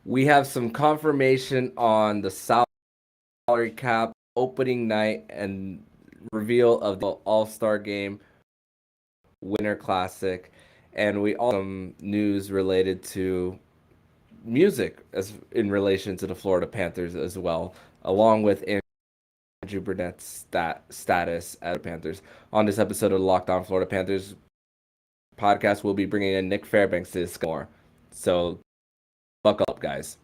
we have some confirmation on the salary cap, opening night, and reveal of the All-Star Game, Winter Classic, and we also have some news related to music as in relation to the Florida Panthers as well, along with Andrew Brunette's status at the Panthers. On this episode of the Locked On Florida Panthers podcast, we'll be bringing in Nick Fairbanks to discuss more. So buckle up, guys.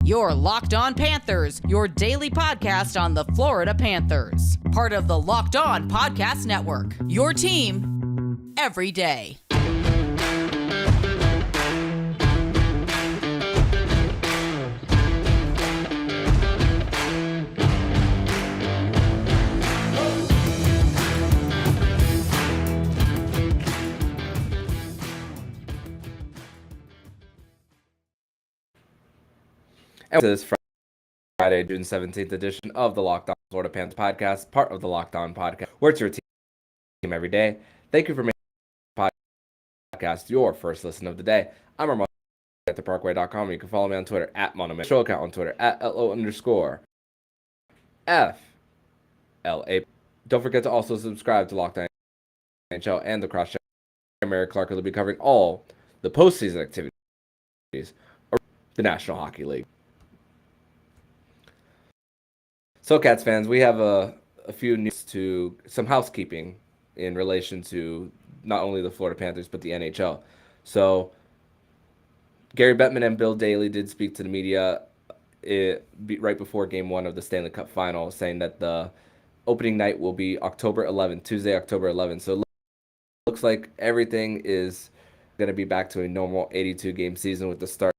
You're Locked On Panthers, your daily podcast on the Florida Panthers. Part of the Locked On Podcast Network, your team every day. And this is Friday, June 17th edition of the Locked On Florida Panthers podcast, part of the Locked On podcast, where it's your team every day. Thank you for making the podcast your first listen of the day. I'm Armando at theparkway.com. You can follow me on Twitter at Monoman. Show account on Twitter at LO_FLA. Don't forget to also subscribe to Locked On NHL and the Cross Check. Mary Clark will be covering all the postseason activities of the National Hockey League. So, Cats fans, we have a few news to some housekeeping in relation to not only the Florida Panthers but the NHL. So, Gary Bettman and Bill Daly did speak to the media right before Game 1 of the Stanley Cup Final, saying that the opening night will be Tuesday, October 11th. So, it looks like everything is going to be back to a normal 82-game season, with the start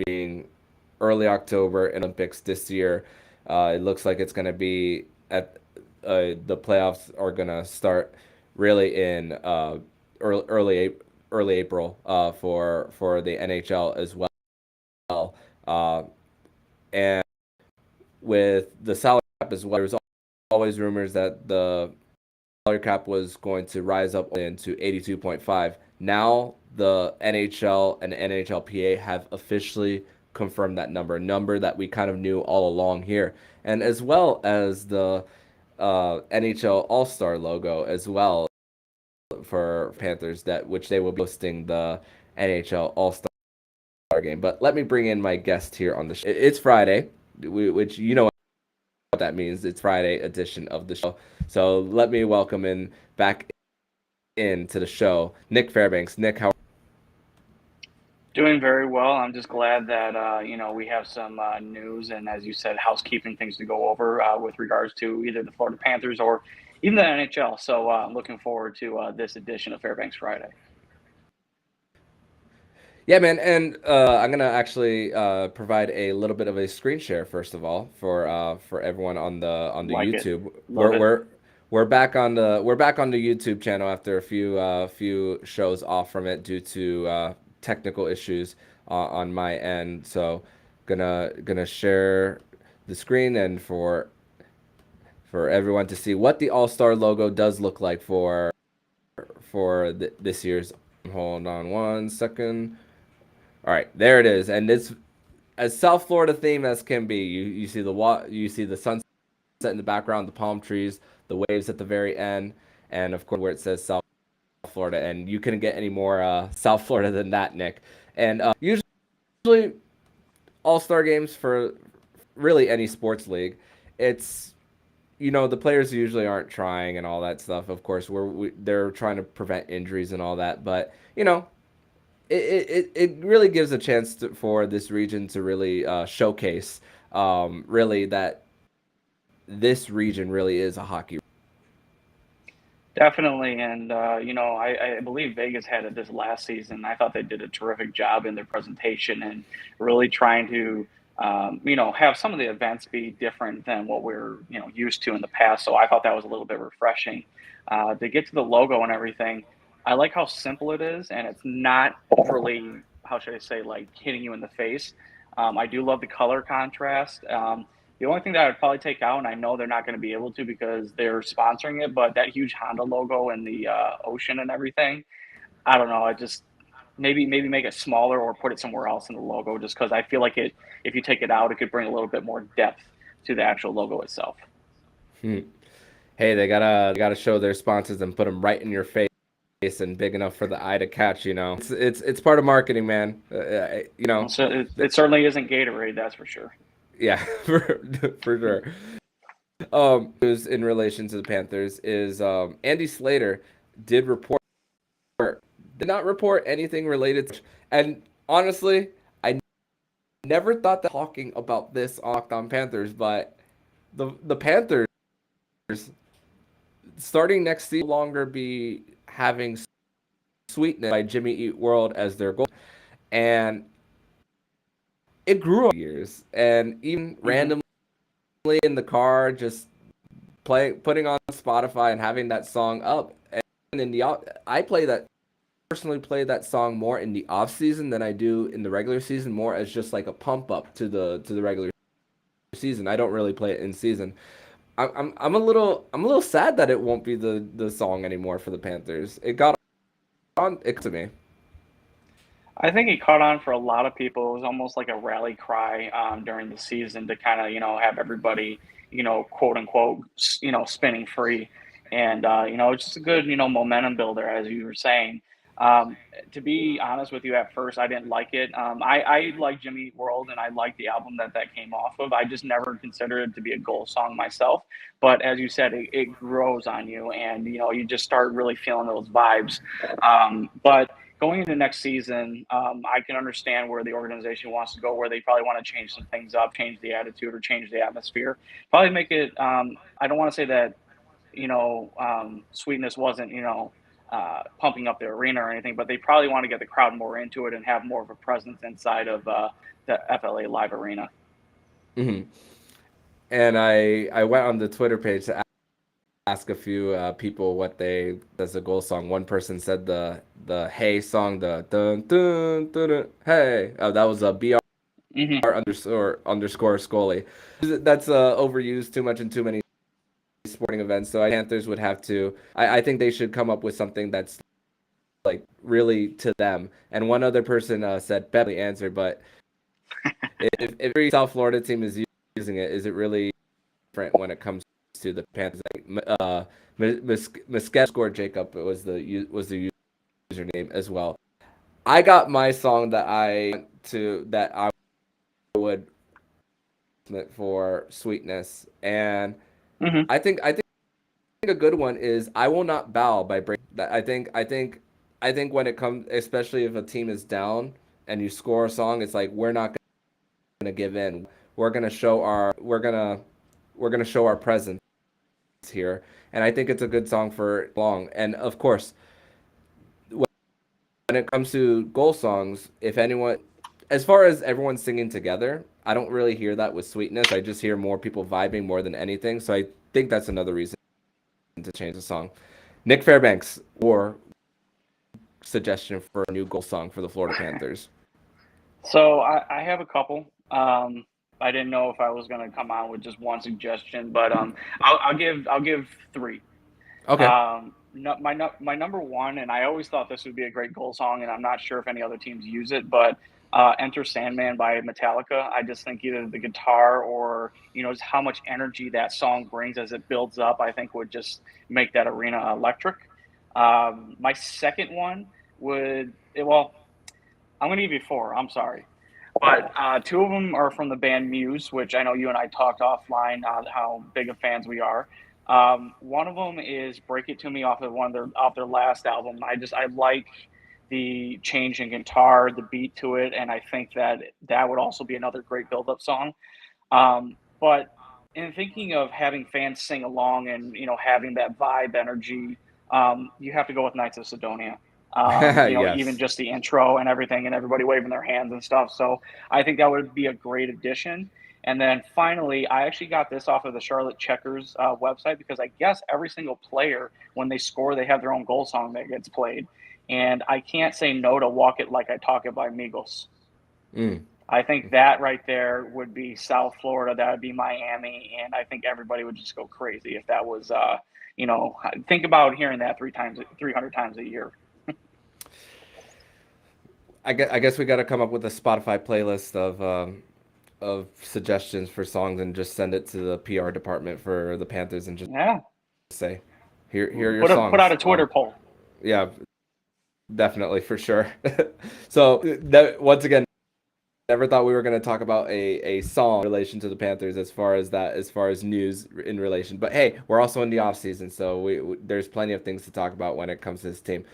being early October in Olympics this year. It looks like it's going to be at the playoffs are going to start really in early April for the NHL as well. And with the salary cap as well, there's always rumors that the salary cap was going to rise up into 82.5. Now the NHL and NHLPA have officially confirmed that number that we kind of knew all along here, and as well as the NHL All-Star logo as well for Panthers, which they will be hosting the NHL All-Star game. But let me bring in my guest here on the show. It's Friday, which you know what that means. It's Friday edition of the show. So let me welcome back into the show Nick Fairbanks. Nick, how are you? Doing very well. I'm just glad that we have some news and, as you said, housekeeping things to go over with regards to either the Florida Panthers or even the NHL. So I'm looking forward to this edition of Fairbanks Friday. Yeah, man, and I'm gonna actually provide a little bit of a screen share first of all for everyone on the YouTube. We're back on the YouTube channel after a few shows off from it due to technical issues on my end. So gonna share the screen and for everyone to see what the All-Star logo does look like for this year's. Hold on one second. All right, there it is, and it's as South Florida theme as can be. You see the sunset in the background, the palm trees, the waves at the very end, and of course where it says South Florida, and you couldn't get any more South Florida than that, Nick. And usually All-Star games for really any sports league, it's the players usually aren't trying and all that stuff. Of course, they're trying to prevent injuries and all that, but it really gives a chance for this region to really showcase really that this region really is a hockey. Definitely, and I believe Vegas had it this last season. I thought they did a terrific job in their presentation and really trying to, have some of the events be different than what we're used to in the past. So I thought that was a little bit refreshing. To get to the logo and everything, I like how simple it is, and it's not overly, how should I say, like hitting you in the face. I do love the color contrast. The only thing that I would probably take out, and I know they're not going to be able to because they're sponsoring it, but that huge Honda logo and the ocean and everything, I don't know. maybe make it smaller or put it somewhere else in the logo, just because I feel like if you take it out, it could bring a little bit more depth to the actual logo itself. Hmm. Hey, they gotta show their sponsors and put them right in your face and big enough for the eye to catch. It's part of marketing, man. So it certainly isn't Gatorade, that's for sure. Yeah, for sure. News in relation to the Panthers is Andy Slater did report did not report anything related to, and honestly, I never thought that talking about this on Locked On Panthers, but the Panthers starting next season no longer be having Sweetness by Jimmy Eat World as their goal, and it grew over years, and even randomly in the car, just putting on Spotify and having that song up, and I personally play that song more in the off season than I do in the regular season, more as just like a pump up to the regular season. I don't really play it in season. I'm a little sad that it won't be the song anymore for the Panthers. It got on it to me. I think it caught on for a lot of people. It was almost like a rally cry during the season to kind of, have everybody, quote unquote, spinning free. And, it's just a good, momentum builder, as you were saying. To be honest with you, at first, I didn't like it. I like Jimmy Eat World, and I like the album that came off of. I just never considered it to be a goal song myself. But as you said, it grows on you, and, you just start really feeling those vibes. But going into next season, I can understand where the organization wants to go, where they probably want to change some things up, change the attitude or change the atmosphere. Probably make it, I don't want to say that, Sweetness wasn't, pumping up the arena or anything, but they probably want to get the crowd more into it and have more of a presence inside of the FLA Live Arena. Mm-hmm. And I went on the Twitter page to ask a few people what they as a goal song. One person said the Hey song, the dun dun dun, dun Hey. That was a BR underscore Scully. That's overused too much in too many sporting events. So Panthers would have to. I think they should come up with something that's like really to them. And one other person said Bentley answer, but if every South Florida team is using it, is it really different when it comes to the Panthers? Mesquite scored Jacob was the username as well. I got my song that I would for Sweetness, and I think a good one is "I Will Not Bow" by Break. I think when it comes, especially if a team is down and you score a song, it's like we're not gonna give in. We're gonna show our presence here, and I think it's a good song for long. And of course, when it comes to goal songs, if anyone, as far as everyone singing together, I don't really hear that with Sweetness. I just hear more people vibing more than anything. So I think that's another reason to change the song. Nick Fairbanks or suggestion for a new goal song for the Florida Panthers. So I have a couple. I didn't know if I was going to come out with just one suggestion, but I'll give three. Okay. My number one, and I always thought this would be a great goal song, and I'm not sure if any other teams use it, but Enter Sandman by Metallica. I just think either the guitar or, just how much energy that song brings as it builds up, I think would just make that arena electric. My second one I'm going to give you four. I'm sorry. But two of them are from the band Muse, which I know you and I talked offline how big of fans we are. One of them is "Break It to Me" off their last album. I like the change in guitar, the beat to it, and I think that would also be another great build-up song. But in thinking of having fans sing along and having that vibe energy, you have to go with Knights of Sidonia. Yes. Even just the intro and everything, and everybody waving their hands and stuff. So I think that would be a great addition. And then finally, I actually got this off of the Charlotte Checkers website, because I guess every single player, when they score, they have their own goal song that gets played. And I can't say no to "Walk It Like I Talk It" by Migos. I think that right there would be South Florida. That would be Miami. And I think everybody would just go crazy if that was, think about hearing that 300 times a year. I guess we got to come up with a Spotify playlist of suggestions for songs and just send it to the PR department for the Panthers and just Yeah. say, here are your Put songs. out a Twitter poll. Yeah, definitely for sure. So once again, never thought we were going to talk about a song in relation to the Panthers as far as news in relation. But hey, we're also in the off season, so there's plenty of things to talk about when it comes to this team.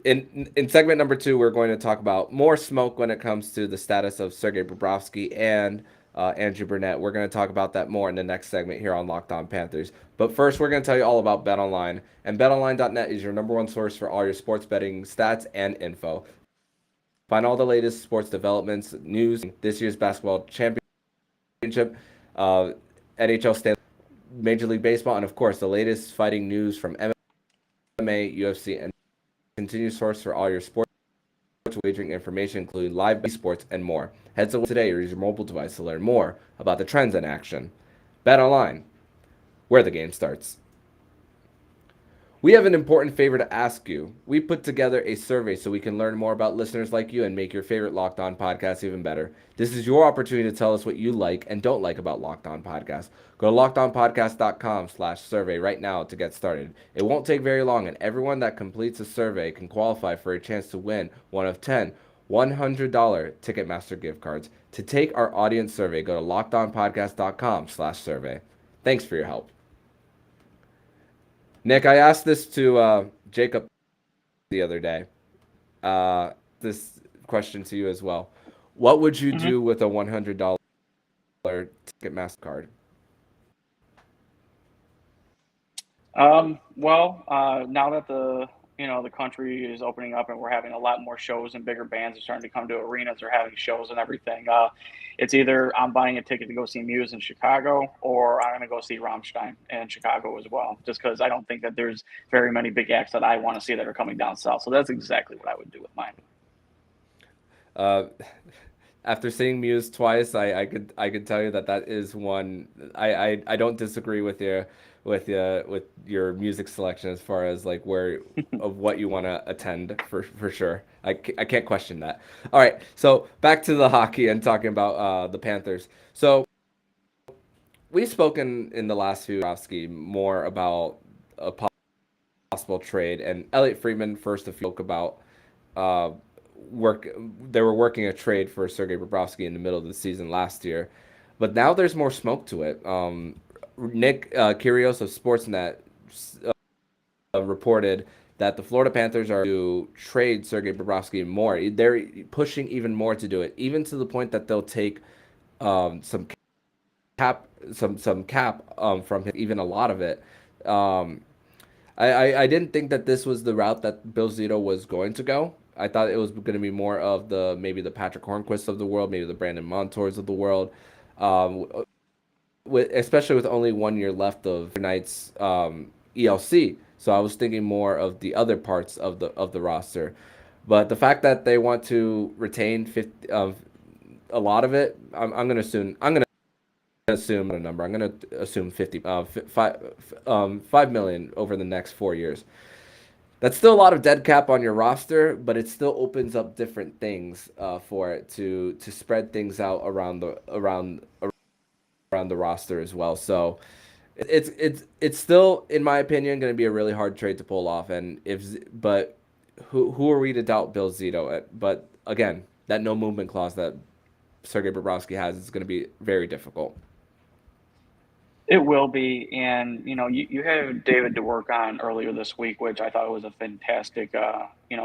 In segment number 2, we're going to talk about more smoke when it comes to the status of Sergei Bobrovsky and Andrew Brunette. We're going to talk about that more in the next segment here on Locked On Panthers. But first, we're going to tell you all about BetOnline. And BetOnline.net is your number one source for all your sports betting stats and info. Find all the latest sports developments, news, this year's basketball championship, NHL Stanley, Major League Baseball, and of course the latest fighting news from MMA, UFC, and continued source for all your sports wagering information, including live esports and more. Head to today or use your mobile device to learn more about the trends in action. Bet online, where the game starts. We have an important favor to ask you. We put together a survey so we can learn more about listeners like you and make your favorite Locked On podcast even better. This is your opportunity to tell us what you like and don't like about Locked On Podcast. Go to lockedonpodcast.com/survey right now to get started. It won't take very long, and everyone that completes a survey can qualify for a chance to win one of 10 $100 Ticketmaster gift cards. To take our audience survey, go to lockedonpodcast.com/survey. Thanks for your help. Nick, I asked this to Jacob the other day. This question to you as well. What would you do with a $100 Ticketmaster card? Well, now that the country is opening up and we're having a lot more shows and bigger bands are starting to come to arenas or having shows and everything, it's either I'm buying a ticket to go see Muse in Chicago or I'm going to go see Rammstein in Chicago as well, just because I don't think that there's very many big acts that I want to see that are coming down south. So that's exactly what I would do with mine. After seeing Muse twice, I could tell you that is one. I don't disagree with your music selection as far as like where of what you want to attend for sure. I can't question that. All right, so back to the hockey and talking about the Panthers. So we've spoken in the last few Bobrovsky more about a possible trade, and Elliot Friedman first spoke about they were working a trade for Sergei Bobrovsky in the middle of the season last year, but now there's more smoke to it. Nick Kyrgios of Sportsnet reported that the Florida Panthers are to trade Sergei Bobrovsky more. They're pushing even more to do it, even to the point that they'll take some cap from him, even a lot of it. I didn't think that this was the route that Bill Zito was going to go. I thought it was going to be more of maybe the Patrick Hornquist of the world, maybe the Brandon Montours of the world, especially with only 1 year left of tonight's ELC. So I was thinking more of the other parts of the roster, but the fact that they want to retain 50 a lot of it, I'm going to assume a number. I'm going to assume 5 million over the next 4 years. That's still a lot of dead cap on your roster, but it still opens up different things for it to spread things out around the roster as well. So it's still, in my opinion, going to be a really hard trade to pull off. And who are we to doubt Bill Zito? But again, that no movement clause that Sergei Bobrovsky has is going to be very difficult. It will be, and you had David to work on earlier this week, which I thought was a fantastic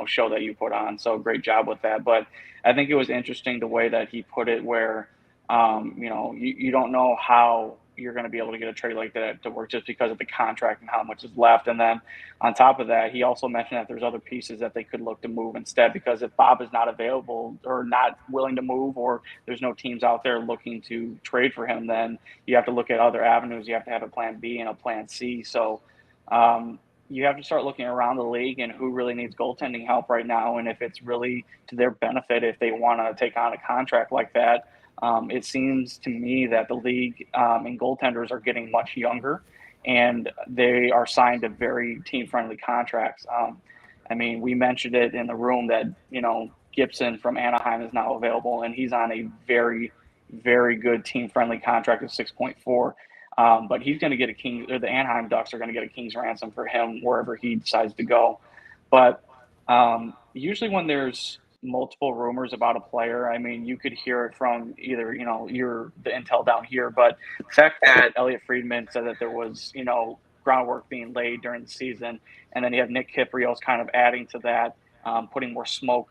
show that you put on. So great job with that. But I think it was interesting the way that he put it, where you don't know how you're going to be able to get a trade like that to work just because of the contract and how much is left. And then on top of that, he also mentioned that there's other pieces that they could look to move instead, because if Bob is not available or not willing to move, or there's no teams out there looking to trade for him, then you have to look at other avenues. You have to have a plan B and a plan C. So you have to start looking around the league and who really needs goaltending help right now. And if it's really to their benefit, if they want to take on a contract like that. It seems to me that the league and goaltenders are getting much younger, and they are signed to very team-friendly contracts. I mean, we mentioned it in the room that, Gibson from Anaheim is now available, and he's on a very, very good team-friendly contract of 6.4. But he's going to get the Anaheim Ducks are going to get a king's ransom for him wherever he decides to go. But usually when there's multiple rumors about a player, I mean, you could hear it from either, you're the intel down here, but the fact that Elliot Friedman said that there was, groundwork being laid during the season, and then you have Nick Kypreos kind of adding to that, putting more smoke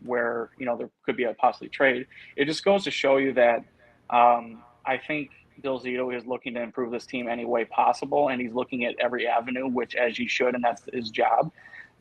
where, there could be a possibly trade. It just goes to show you that I think Bill Zito is looking to improve this team any way possible, and he's looking at every avenue, which as he should, and that's his job.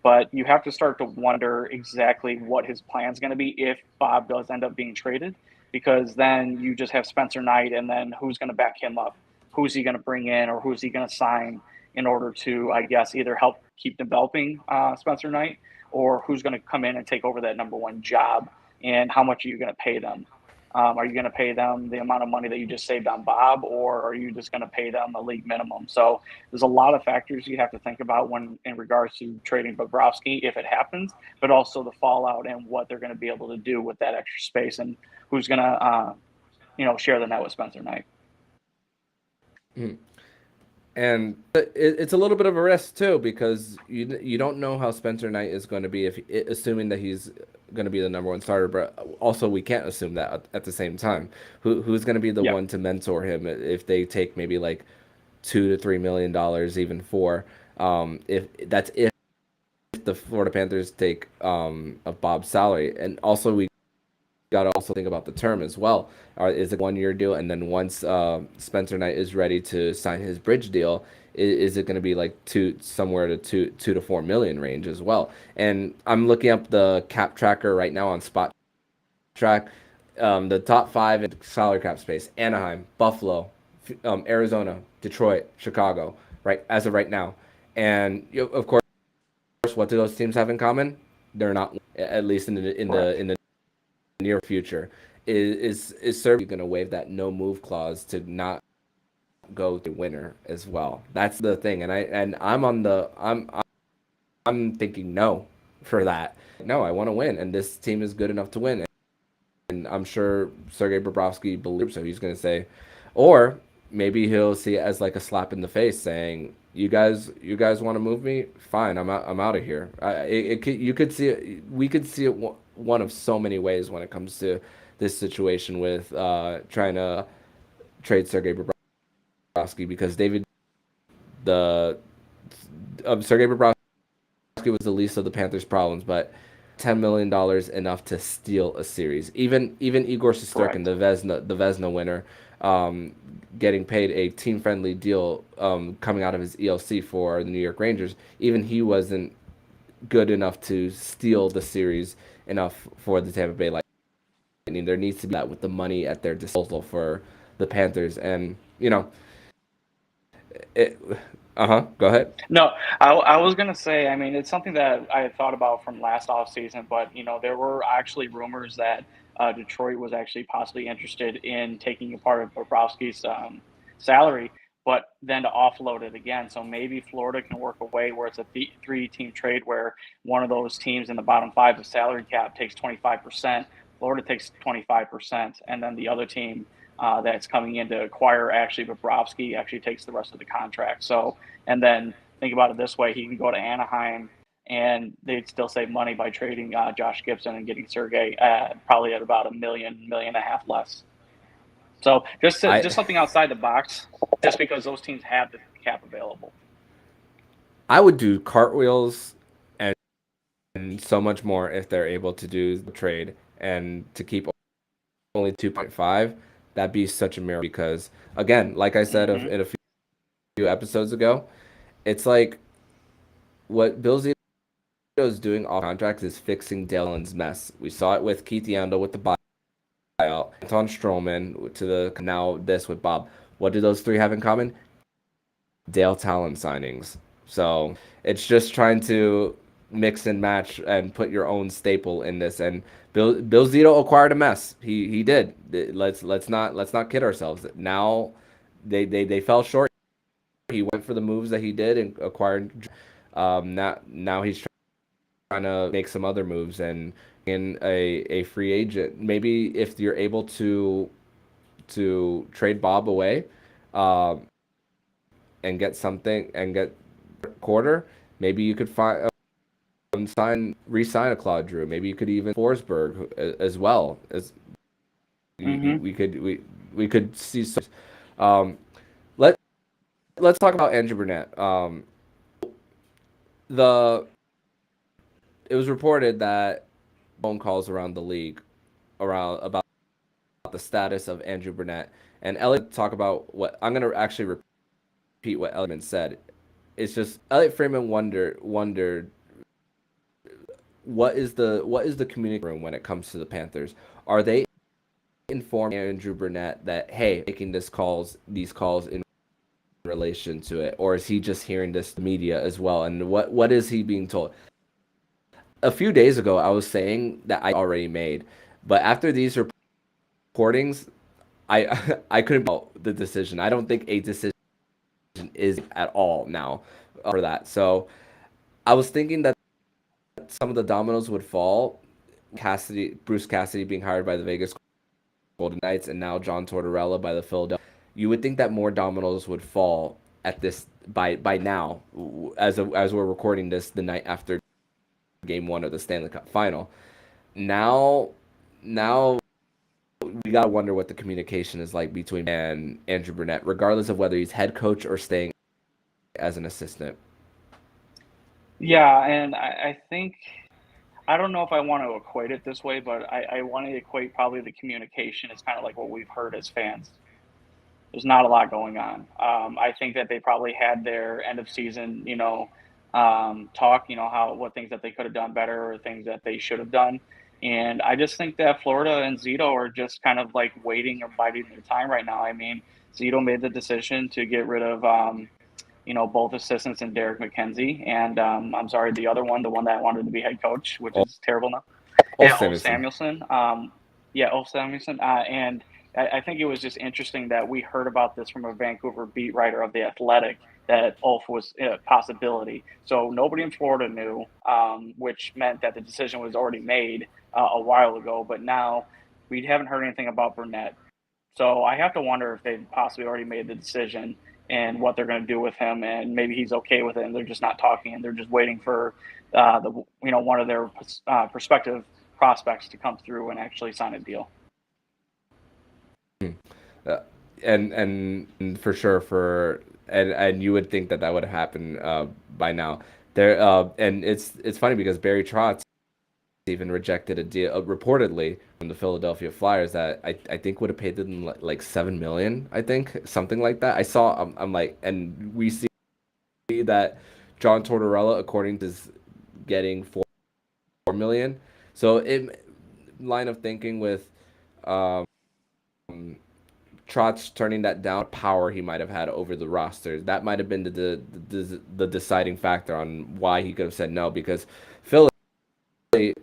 But you have to start to wonder exactly what his plan is going to be if Bob does end up being traded, because then you just have Spencer Knight, and then who's going to back him up? Who's he going to bring in, or who's he going to sign in order to, I guess, either help keep developing Spencer Knight, or who's going to come in and take over that number one job, and how much are you going to pay them? Are you going to pay them the amount of money that you just saved on Bob, or are you just going to pay them the league minimum? So there's a lot of factors you have to think about when in regards to trading Bobrovsky if it happens, but also the fallout and what they're going to be able to do with that extra space, and who's going to, share the net with Spencer Knight. Mm. And it's a little bit of a risk too, because you don't know how Spencer Knight is going to be, assuming that he's going to be the number one starter. But also we can't assume that at the same time. Who's going to be the one to mentor him if they take maybe like $2 to $3 million, even $4? If the Florida Panthers take of Bob's salary, and also we got to also think about the term as well. Is it 1 year deal, and then once Spencer Knight is ready to sign his bridge deal, is it going to be like somewhere to $2 to $4 million range as well? And I'm looking up the cap tracker right now on Spot Track. The top 5 in salary cap space: Anaheim, Buffalo, Arizona, Detroit, Chicago. Right as of right now, and of course, what do those teams have in common? They're not, at least in the near future. Is Sergey going to waive that no move clause to not go to winner as well? That's the thing, and I'm thinking no for that. No, I want to win, and this team is good enough to win, and I'm sure Sergei Bobrovsky believes so. He's going to say, or maybe he'll see it as like a slap in the face, saying, "You guys want to move me? Fine, I'm out of here." You could see it. We could see it one of so many ways when it comes to this situation with trying to trade Sergei Bobrovsky, because Sergei Bobrovsky was the least of the Panthers' problems, but $10 million enough to steal a series. Even Igor Shesterkin, the Vezina winner, getting paid a team-friendly deal coming out of his ELC for the New York Rangers, even he wasn't good enough to steal the series enough for the Tampa Bay Lightning. There needs to be that with the money at their disposal for the Panthers, and go ahead. No, I was going to say, I mean, it's something that I had thought about from last offseason, but, there were actually rumors that Detroit was actually possibly interested in taking a part of Bobrovsky's salary, but then to offload it again. So maybe Florida can work a way where it's a 3-team trade where one of those teams in the bottom 5 of salary cap takes 25%, Florida takes 25%, and then the other team that's coming in to acquire actually Bobrovsky actually takes the rest of the contract. So, and then think about it this way: he can go to Anaheim, and they'd still save money by trading Josh Gibson and getting Sergey probably at about $1 million and a half less. So just something outside the box, just because those teams have the cap available. I would do cartwheels and so much more if they're able to do the trade and to keep only 2.5. That'd be such a miracle, because, again, like I said in a few episodes ago, it's like what Bill Zito is doing off contracts is fixing Dylan's mess. We saw it with Keith Yandel with the buyout, Anton Stroman now this with Bob. What do those three have in common? Dale Talon signings. So it's just trying to mix and match and put your own staple in this. And Bill Zito acquired a mess. He did. Let's not kid ourselves. Now they fell short. He went for the moves that he did and acquired. Now he's trying to make some other moves and in a free agent. Maybe if you're able to trade Bob away, um, and get something and get quarter, maybe you could find re-sign a Claude Drew. Maybe you could even Forsberg as well as we could see some. Um, let let's talk about Andrew Brunette. The It was reported that phone calls around the league around about the status of Andrew Brunette, and Elliot talk about what I'm going to actually repeat what Elliot said. It's just Elliot Freeman wondered what is the community room when it comes to the Panthers? Are they informed Andrew Brunette that, hey, making these calls in relation to it, or is he just hearing this media as well? And what is he being told? A few days ago, I was saying that I already made, but after these reportings, I couldn't tell the decision. I don't think a decision is at all now for that. So I was thinking that some of the dominoes would fall. Bruce Cassidy being hired by the Vegas Golden Knights, and now John Tortorella by the Philadelphia. You would think that more dominoes would fall at this by now, as we're recording this the night after Game 1 of the Stanley Cup Final. Now we gotta wonder what the communication is like between and Andrew Brunette, regardless of whether he's head coach or staying as an assistant. Yeah, and I think I don't know if I want to equate it this way, but I want to equate probably the communication is kind of like what we've heard as fans. There's not a lot going on. I think that they probably had their end of season, talk, what things that they could have done better or things that they should have done. And I just think that Florida and Zito are just kind of like waiting or biding their time right now. I mean, Zito made the decision to get rid of, both assistants and Derek McKenzie. And I'm sorry, the other one, the one that wanted to be head coach, which is terrible now. Ulf Samuelsson. Ulf Samuelsson. And I think it was just interesting that we heard about this from a Vancouver beat writer of The Athletic, that Ulf was a possibility. So nobody in Florida knew, which meant that the decision was already made a while ago. But now we haven't heard anything about Brunette. So I have to wonder if they've possibly already made the decision and what they're going to do with him, and maybe he's okay with it, and they're just not talking, and they're just waiting for one of their prospective prospects to come through and actually sign a deal. And for sure and you would think that would happen by now. There and it's funny because Barry Trotz even rejected a deal reportedly from the Philadelphia Flyers that I think would have paid them like $7 million, I think, something like that. I saw I'm like, and we see that John Tortorella, according to, is getting $4 million. So in line of thinking with Trotz turning that down, power he might have had over the roster, that might have been the deciding factor on why he could have said no, because Philly, they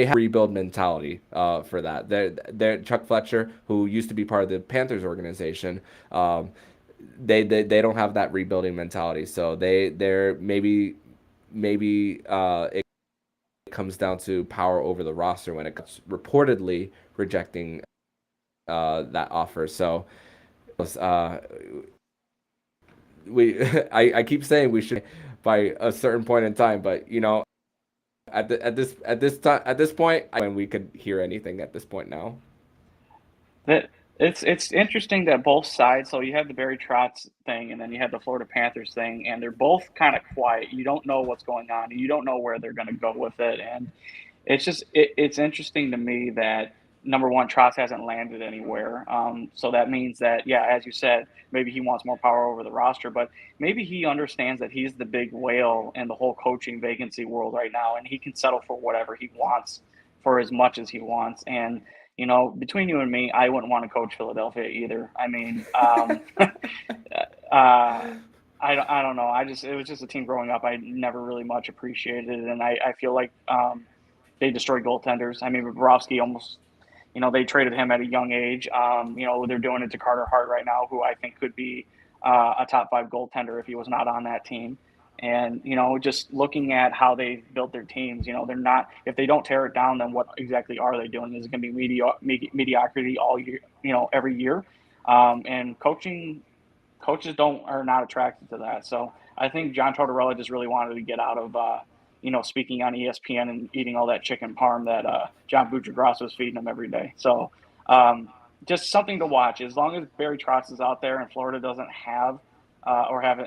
have rebuild mentality for that. They're Chuck Fletcher, who used to be part of the Panthers organization. They don't have that rebuilding mentality. So they're maybe it comes down to power over the roster when it comes reportedly rejecting that offer. So I keep saying we should by a certain point in time, but at this point, when we could hear anything at this point now. That it's interesting that both sides. So you have the Barry Trotz thing, and then you have the Florida Panthers thing, and they're both kind of quiet. You don't know what's going on, and you don't know where they're going to go with it. And it's just it's interesting to me that, number one, Trotz hasn't landed anywhere. So that means that, yeah, as you said, maybe he wants more power over the roster, but maybe he understands that he's the big whale in the whole coaching vacancy world right now, and he can settle for whatever he wants for as much as he wants. And, between you and me, I wouldn't want to coach Philadelphia either. I mean, I don't know. It was just a team growing up I never really much appreciated, and I feel like they destroy goaltenders. I mean, Bobrovsky almost, they traded him at a young age. They're doing it to Carter Hart right now, who I think could be a top 5 goaltender if he was not on that team. And, just looking at how they built their teams, they're not, if they don't tear it down, then what exactly are they doing? Is it going to be mediocrity all year, every year? And coaches are not attracted to that. So I think John Tortorella just really wanted to get out of, speaking on ESPN and eating all that chicken parm that John Buccigross was feeding him every day. So just something to watch. As long as Barry Trotz is out there and Florida doesn't have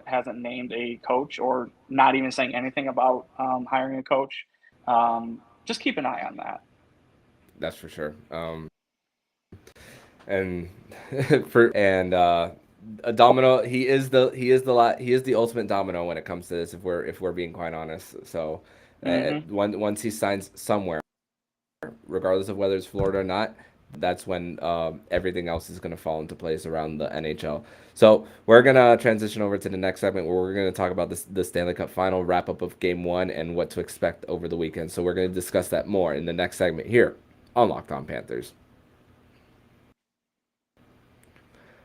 hasn't named a coach or not even saying anything about hiring a coach, just keep an eye on that. That's for sure. And a domino. He is the ultimate domino when it comes to this. If we're being quite honest. So once he signs somewhere, regardless of whether it's Florida or not, that's when everything else is going to fall into place around the NHL. So we're going to transition over to the next segment where we're going to talk about the Stanley Cup Final, wrap up of Game 1, and what to expect over the weekend. So we're going to discuss that more in the next segment here on Locked On Panthers.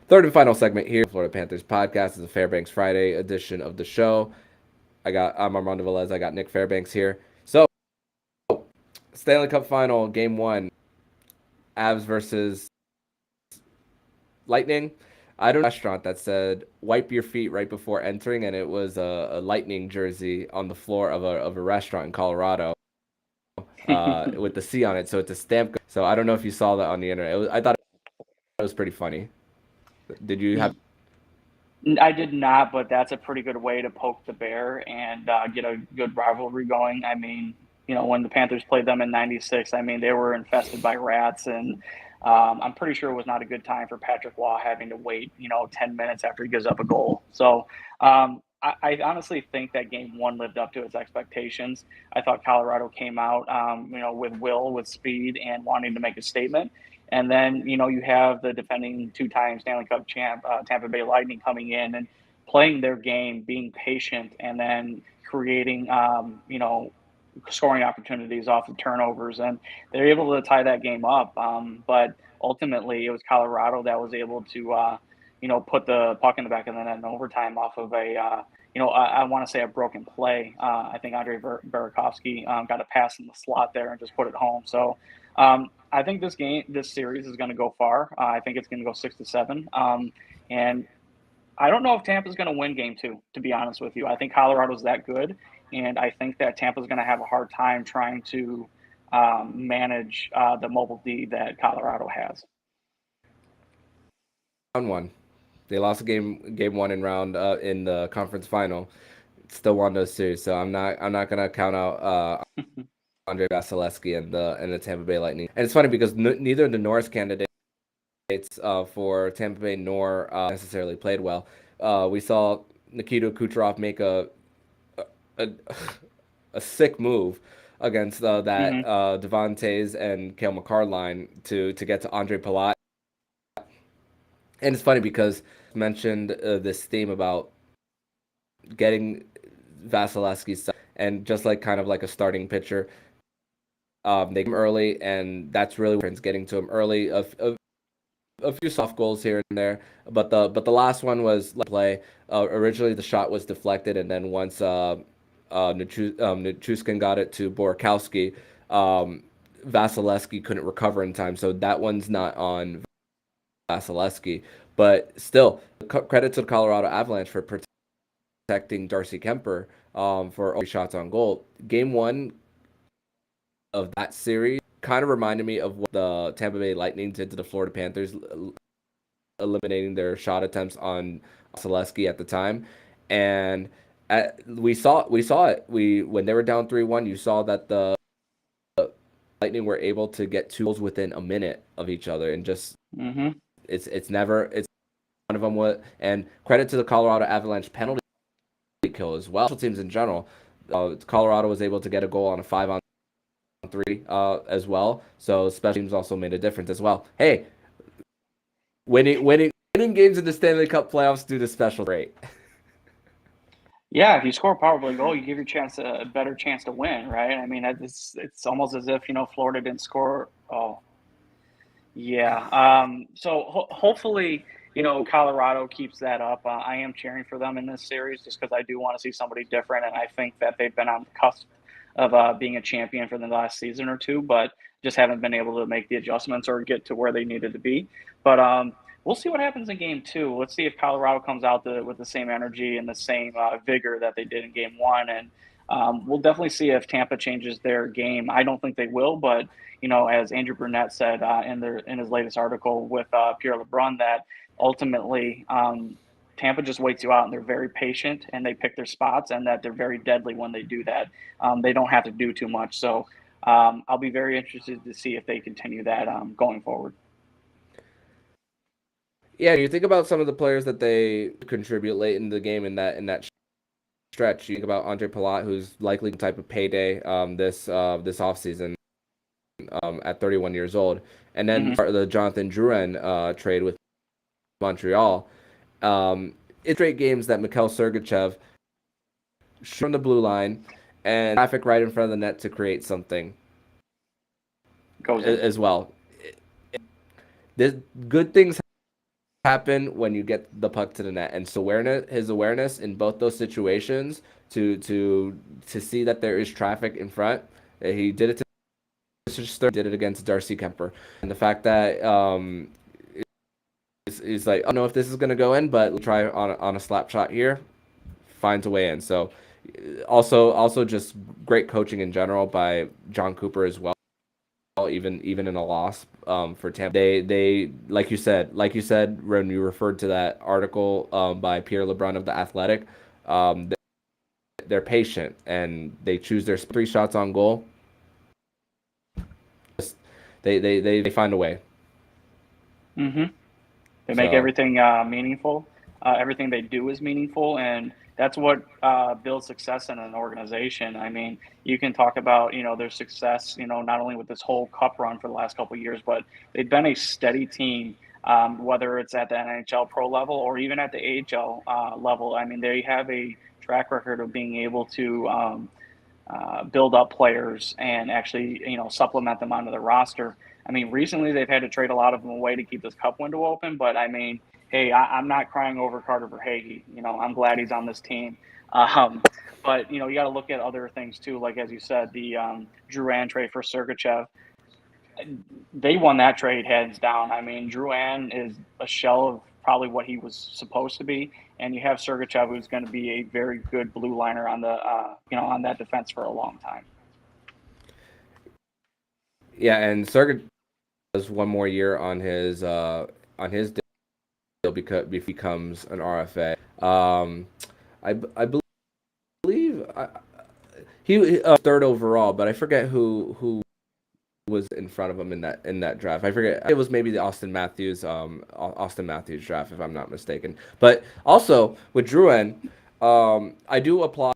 Third and final segment here, Florida Panthers podcast, is the Fairbanks Friday edition of the show. I'm Armando Velez. I got Nick Fairbanks here. So, Stanley Cup Final, Game 1, Avs versus Lightning. I don't know a restaurant that said wipe your feet right before entering, and it was a Lightning jersey on the floor of a restaurant in Colorado with the C on it. So it's a stamp. So I don't know if you saw that on the internet. I thought it was pretty funny. Did you have? I did not, but that's a pretty good way to poke the bear and get a good rivalry going. I mean, when the Panthers played them in '96, I mean, they were infested by rats, and I'm pretty sure it was not a good time for Patrick Waugh having to wait, 10 minutes after he gives up a goal. So I honestly think that Game 1 lived up to its expectations. I thought Colorado came out, with speed and wanting to make a statement. And then, you have the defending two-time Stanley Cup champ, Tampa Bay Lightning, coming in and playing their game, being patient, and then creating, scoring opportunities off of turnovers. And they're able to tie that game up. But ultimately, it was Colorado that was able to, put the puck in the back of the net in overtime off of I want to say a broken play. I think Andre Burakovsky got a pass in the slot there and just put it home. So I think this series is going to go far. I think it's going to go 6-7. And I don't know if Tampa's going to win Game 2, to be honest with you. I think Colorado's that good, and I think that Tampa's going to have a hard time trying to manage the mobile D that Colorado has. Round 1. They lost game 1 in in the conference final. Still won those series, so I'm not gonna count out Andre Vasilevsky and the Tampa Bay Lightning. And it's funny because neither of the Norris candidates for Tampa Bay nor necessarily played well. We saw Nikita Kucherov make a sick move against that Devontae's and Cale Makar line to get to Andre Palat. And it's funny because I mentioned this theme about getting Vasilevsky and just kind of like a starting pitcher. They get him early, and that's really what getting to him early. A few soft goals here and there, but the last one was play. Originally, the shot was deflected, and then once Nichushkin got it to Burakovsky, Vasilevsky couldn't recover in time, so that one's not on Vasilevsky. But still, credit to the Colorado Avalanche for protecting Darcy Kemper for all shots on goal. Game 1 of that series kind of reminded me of what the Tampa Bay Lightning did to the Florida Panthers, eliminating their shot attempts on Vasilevsky at the time. And we saw it. When they were down 3-1, you saw that the Lightning were able to get 2 goals within a minute of each other, and just it's one of them. And credit to the Colorado Avalanche penalty kill as well. Special teams in general. Colorado was able to get a goal on a 5-on-3 as well. So special teams also made a difference as well. Hey, winning games in the Stanley Cup playoffs due to special rate. Yeah, if you score a power play goal, you give your chance a better chance to win, right? I mean, it's almost as if Florida didn't score. Oh, yeah. So hopefully, Colorado keeps that up, I am cheering for them in this series just because I do want to see somebody different, and I think that they've been on the cusp of being a champion for the last season or two, but just haven't been able to make the adjustments or get to where they needed to be. But we'll see what happens in game two. Let's see if Colorado comes out with the same energy and the same vigor that they did in game one. And we'll definitely see if Tampa changes their game. I don't think they will, but as Andrew Brunette said in his latest article with Pierre LeBrun, that ultimately Tampa just waits you out, and they're very patient, and they pick their spots, and that they're very deadly when they do that. They don't have to do too much. So I'll be very interested to see if they continue that going forward. Yeah, you think about some of the players that they contribute late in the game in that stretch. You think about Andre Palat, who's likely the type of payday this offseason at 31 years old, and then the Jonathan Drouin trade with Montreal. It's great games that Mikhail Sergachev from the blue line and traffic right in front of the net to create something as well. There's good things happen when you get the puck to the net, and so his awareness in both those situations to see that there is traffic in front. He did it did it against Darcy Kemper, and the fact that he's like, I don't know if this is going to go in, but we'll try on a slap shot here, finds a way in. So also just great coaching in general by John Cooper as well. Even in a loss for Tampa, they like you said when you referred to that article by Pierre LeBrun of The Athletic, they're patient and they choose their 3 shots on goal. They find a way. They make everything meaningful. Everything they do is meaningful, and that's what builds success in an organization. I mean, you can talk about, their success, not only with this whole cup run for the last couple of years, but they've been a steady team, whether it's at the NHL pro level or even at the AHL level. I mean, they have a track record of being able to build up players and actually, supplement them onto the roster. I mean, recently they've had to trade a lot of them away to keep this cup window open, but I mean, hey, I'm not crying over Carter Verhaeghe. I'm glad he's on this team. But, you got to look at other things too. Like, as you said, the Drouin trade for Sergachev, they won that trade hands down. I mean, Drouin is a shell of probably what he was supposed to be. And you have Sergachev, who's going to be a very good blue liner on the, on that defense for a long time. Yeah. And Sergey has one more year on his deal because if he becomes an RFA. I believe he third overall, but I forget who was in front of him in that draft. I forget. It was maybe the Austin Matthews draft, if I'm not mistaken. But also with Drouin, I do applaud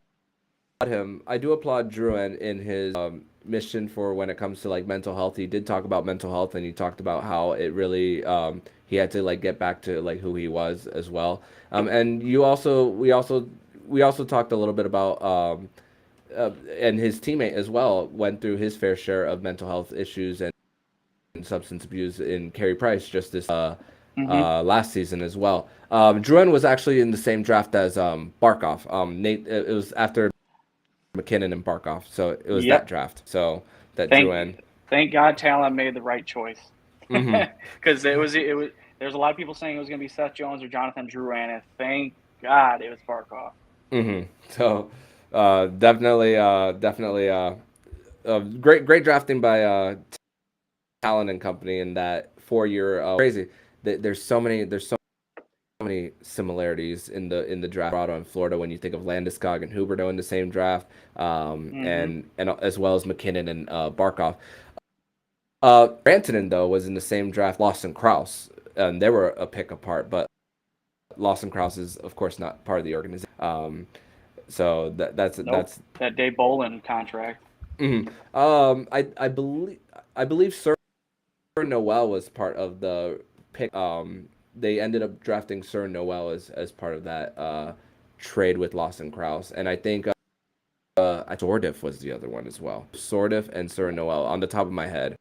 him. I do applaud Drouin in his mission for when it comes to like mental health. He did talk about mental health, and he talked about how it really he had to like get back to like who he was as well. And we also talked a little bit about and his teammate as well went through his fair share of mental health issues and substance abuse in Carey Price just this last season as well. Drouin was actually in the same draft as Barkov. It was after McKinnon and Barkov, so it was that draft. So that Drouin. Thank God Talon made the right choice, because it was. There's a lot of people saying it was going to be Seth Jones or Jonathan Drouin, and thank God it was Barkov. So definitely great drafting by Talon and company in that 4-year. Crazy. There's so many similarities in the draft, Colorado and Florida, when you think of Landeskog and Huberdeau in the same draft, and as well as McKinnon and Barkov. Rantanen though was in the same draft, Lawson Krause, and they were a pick apart, but Lawson Krause is of course not part of the organization. So that's that Dave Bolin contract. I believe Sir Noel was part of the pick. They ended up drafting Sir Noel as part of that trade with Lawson Krause, and I think Sordiff was the other one as well. Sordiff and Sir Noel on the top of my head.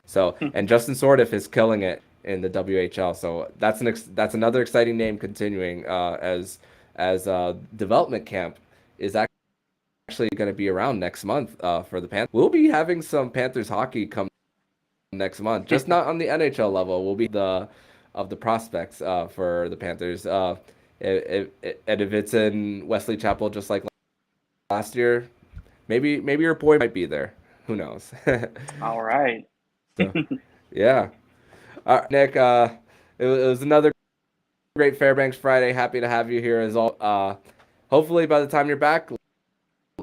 So and Justin Sordiff is killing it in the WHL. So that's another exciting name continuing as development camp is actually going to be around next month for the Panthers. We'll be having some Panthers hockey come next month, just not on the NHL level. We'll be of the prospects for the Panthers. And if it's in Wesley Chapel, just like last year, maybe your boy might be there. Who knows? All right. So, yeah. Nick, it was another great Fairbanks Friday. Happy to have you here as all. Hopefully, by the time you're back,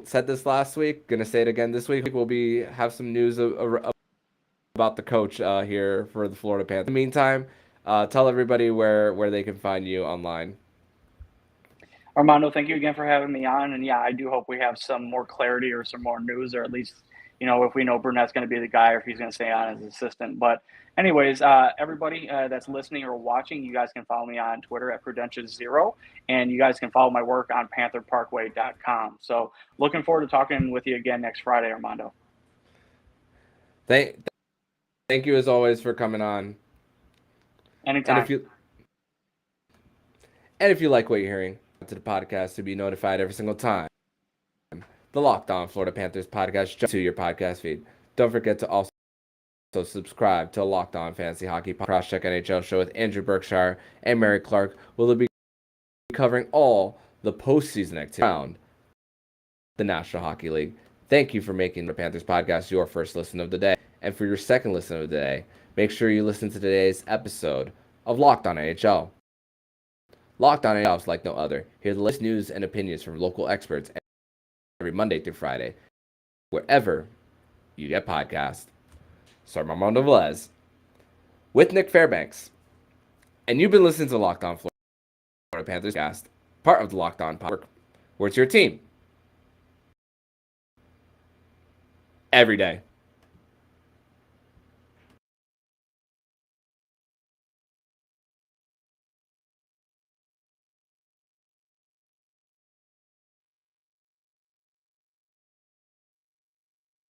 said this last week, gonna say it again this week. We'll have some news about the coach here for the Florida Panthers. In the meantime, tell everybody where they can find you online. Armando, thank you again for having me on. And yeah, I do hope we have some more clarity or some more news, or at least, if we know Brunette's going to be the guy or if he's going to stay on as assistant. But anyways, everybody that's listening or watching, you guys can follow me on Twitter at Prudentious0, and you guys can follow my work on PantherParkway.com. So looking forward to talking with you again next Friday, Armando. Thank you as always for coming on. Anytime. And if you like what you're hearing, to the podcast to be notified every single time the Locked On Florida Panthers podcast jumps to your podcast feed. Don't forget to also subscribe to Locked On Fantasy Hockey Cross-Check NHL show with Andrew Berkshire and Mary Clark. We'll be covering all the postseason activity around the National Hockey League. Thank you for making the Panthers podcast your first listen of the day. And for your second listen of the day, make sure you listen to today's episode of Locked On NHL. Locked On NHL is like no other. Hear the latest news and opinions from local experts every Monday through Friday, wherever you get podcasts. So I'm Armando Velez with Nick Fairbanks, and you've been listening to Locked On Florida Panthers cast, part of the Locked On Podcast, where it's your team every day.